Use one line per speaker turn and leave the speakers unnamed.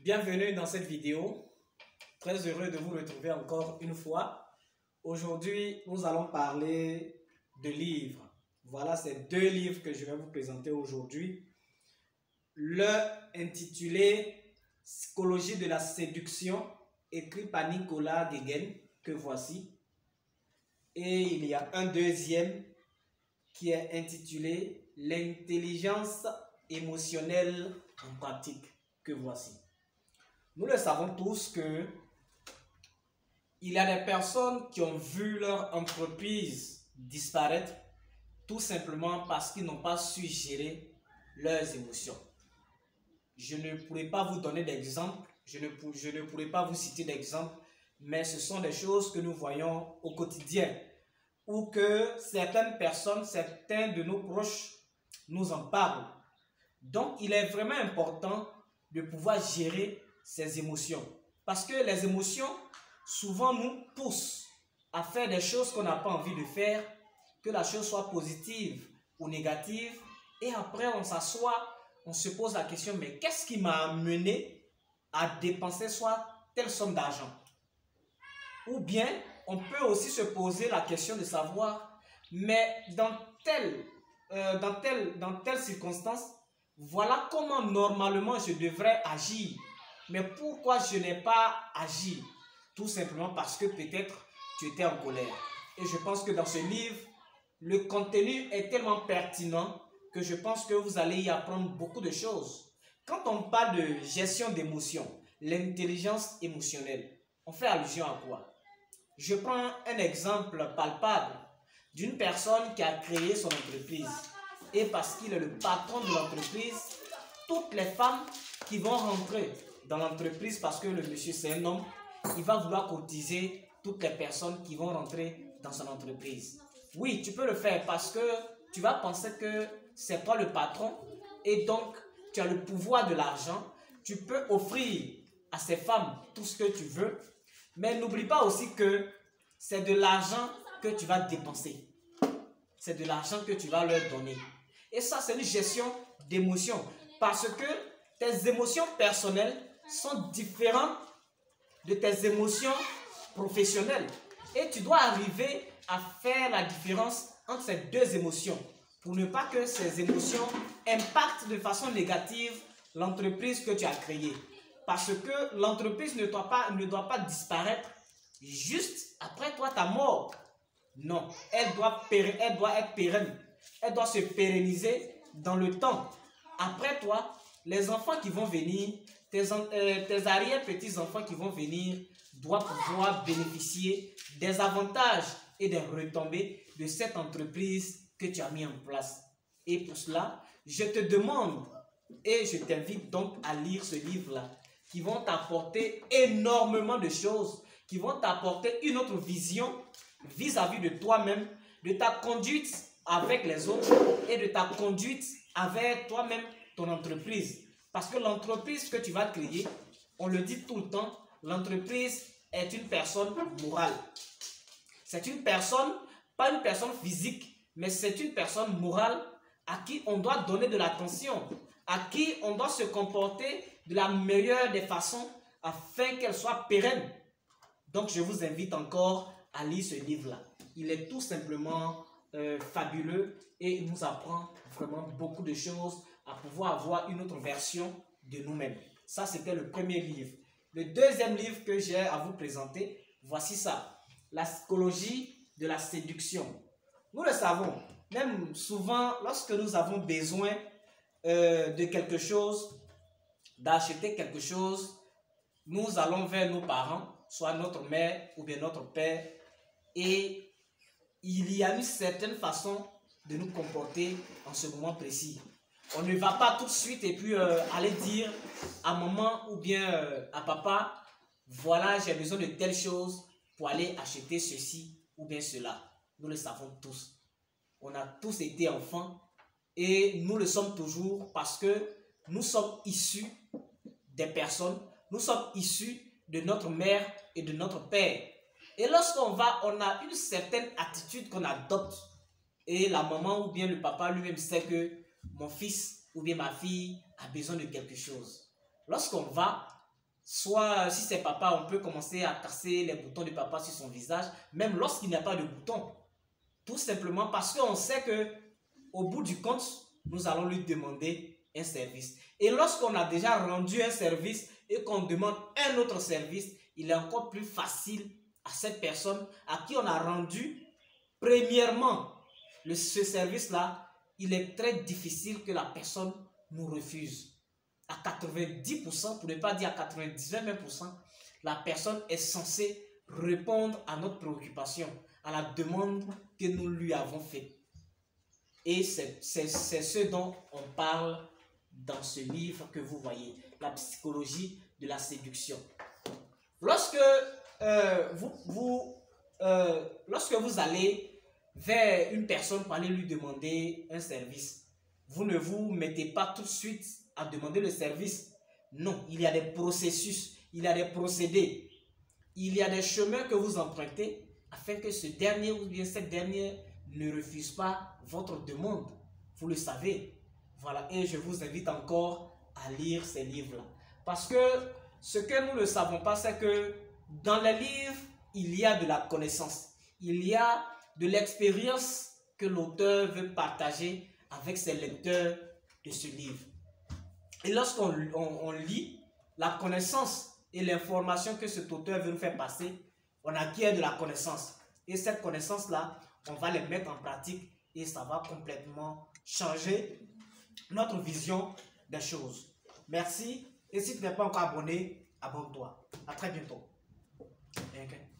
Bienvenue dans cette vidéo. Très heureux de vous retrouver encore une fois. Aujourd'hui, nous allons parler de livres. Voilà ces deux livres que je vais vous présenter aujourd'hui. Le intitulé Psychologie de la séduction, écrit par Nicolas Guéguen, que voici. Et il y a un deuxième qui est intitulé L'intelligence émotionnelle en pratique, que voici. Nous le savons tous que il y a des personnes qui ont vu leur entreprise disparaître tout simplement parce qu'ils n'ont pas su gérer leurs émotions. Je ne pourrais pas vous donner d'exemple, je ne pourrais pas vous citer d'exemple, mais ce sont des choses que nous voyons au quotidien ou que certaines personnes, certains de nos proches nous en parlent. Donc, il est vraiment important de pouvoir gérer ses émotions. Parce que les émotions, souvent, nous poussent à faire des choses qu'on n'a pas envie de faire, que la chose soit positive ou négative. Et après, on s'assoit, on se pose la question, mais qu'est-ce qui m'a amené à dépenser soit telle somme d'argent? Ou bien, on peut aussi se poser la question de savoir, mais dans telle circonstance, voilà comment normalement je devrais agir. Mais pourquoi je n'ai pas agi? Tout simplement parce que peut-être tu étais en colère. Et je pense que dans ce livre, le contenu est tellement pertinent que je pense que vous allez y apprendre beaucoup de choses. Quand on parle de gestion d'émotions, l'intelligence émotionnelle, on fait allusion à quoi? Je prends un exemple palpable d'une personne qui a créé son entreprise. Et parce qu'il est le patron de l'entreprise, toutes les femmes qui vont rentrer dans l'entreprise, parce que le monsieur c'est un homme, il va vouloir cotiser toutes les personnes qui vont rentrer dans son entreprise. Oui, tu peux le faire parce que tu vas penser que c'est toi le patron et donc tu as le pouvoir de l'argent. Tu peux offrir à ces femmes tout ce que tu veux, mais n'oublie pas aussi que c'est de l'argent que tu vas dépenser. C'est de l'argent que tu vas leur donner. Et ça, c'est une gestion d'émotions. Parce que tes émotions personnelles sont différentes de tes émotions professionnelles. Et tu dois arriver à faire la différence entre ces deux émotions pour ne pas que ces émotions impactent de façon négative l'entreprise que tu as créée. Parce que l'entreprise ne doit pas disparaître juste après toi, ta mort. Non, elle doit être pérenne. Elle doit se pérenniser dans le temps. Après toi, les enfants qui vont venir, tes arrière-petits-enfants qui vont venir, doivent pouvoir bénéficier des avantages et des retombées de cette entreprise que tu as mis en place. Et pour cela, je te demande et je t'invite donc à lire ce livre-là, qui vont t'apporter énormément de choses, qui vont t'apporter une autre vision vis-à-vis de toi-même, de ta conduite avec les autres et de ta conduite avec toi-même, ton entreprise. Parce que l'entreprise que tu vas créer, on le dit tout le temps, l'entreprise est une personne morale. C'est une personne, pas une personne physique, mais c'est une personne morale à qui on doit donner de l'attention, à qui on doit se comporter de la meilleure des façons afin qu'elle soit pérenne. Donc je vous invite encore à lire ce livre-là. Il est tout simplement fabuleux et il nous apprend vraiment beaucoup de choses à pouvoir avoir une autre version de nous-mêmes. Ça, c'était le premier livre. Le deuxième livre que j'ai à vous présenter, voici ça. La psychologie de la séduction. Nous le savons, même souvent, lorsque nous avons besoin de quelque chose, d'acheter quelque chose, nous allons vers nos parents, soit notre mère ou bien notre père, et il y a une certaine façon de nous comporter en ce moment précis. On ne va pas tout de suite et puis aller dire à maman ou bien à papa, voilà, j'ai besoin de telle chose pour aller acheter ceci ou bien cela. Nous le savons tous. On a tous été enfants et nous le sommes toujours parce que nous sommes issus des personnes, nous sommes issus de notre mère et de notre père. Et lorsqu'on a une certaine attitude qu'on adopte. Et la maman ou bien le papa lui-même sait que mon fils ou bien ma fille a besoin de quelque chose. Lorsqu'on va, Soit si c'est papa, on peut commencer à casser les boutons de papa sur son visage, même lorsqu'il n'y a pas de boutons. Tout simplement parce qu'on sait que au bout du compte, nous allons lui demander un service. Et lorsqu'on a déjà rendu un service et qu'on demande un autre service, il est encore plus facile à cette personne à qui on a rendu premièrement ce service-là. Il est très difficile que la personne nous refuse. À 90%, pour ne pas dire à 99%, la personne est censée répondre à notre préoccupation, à la demande que nous lui avons faite. Et c'est ce dont on parle dans ce livre que vous voyez, la psychologie de la séduction. Lorsque lorsque vous allez vers une personne pour aller lui demander un service, vous ne vous mettez pas tout de suite à demander le service. Non, il y a des processus, il y a des procédés, il y a des chemins que vous empruntez afin que ce dernier ou bien cette dernière ne refuse pas votre demande. Vous le savez. Voilà, et je vous invite encore à lire ces livres-là. Parce que ce que nous ne savons pas, c'est que dans les livres, il y a de la connaissance. Il y a de l'expérience que l'auteur veut partager avec ses lecteurs de ce livre. Et lorsqu'on lit la connaissance et l'information que cet auteur veut nous faire passer, on acquiert de la connaissance. Et cette connaissance-là, on va les mettre en pratique et ça va complètement changer notre vision des choses. Merci. Et si tu n'es pas encore abonné, abonne-toi. À très bientôt. Okay.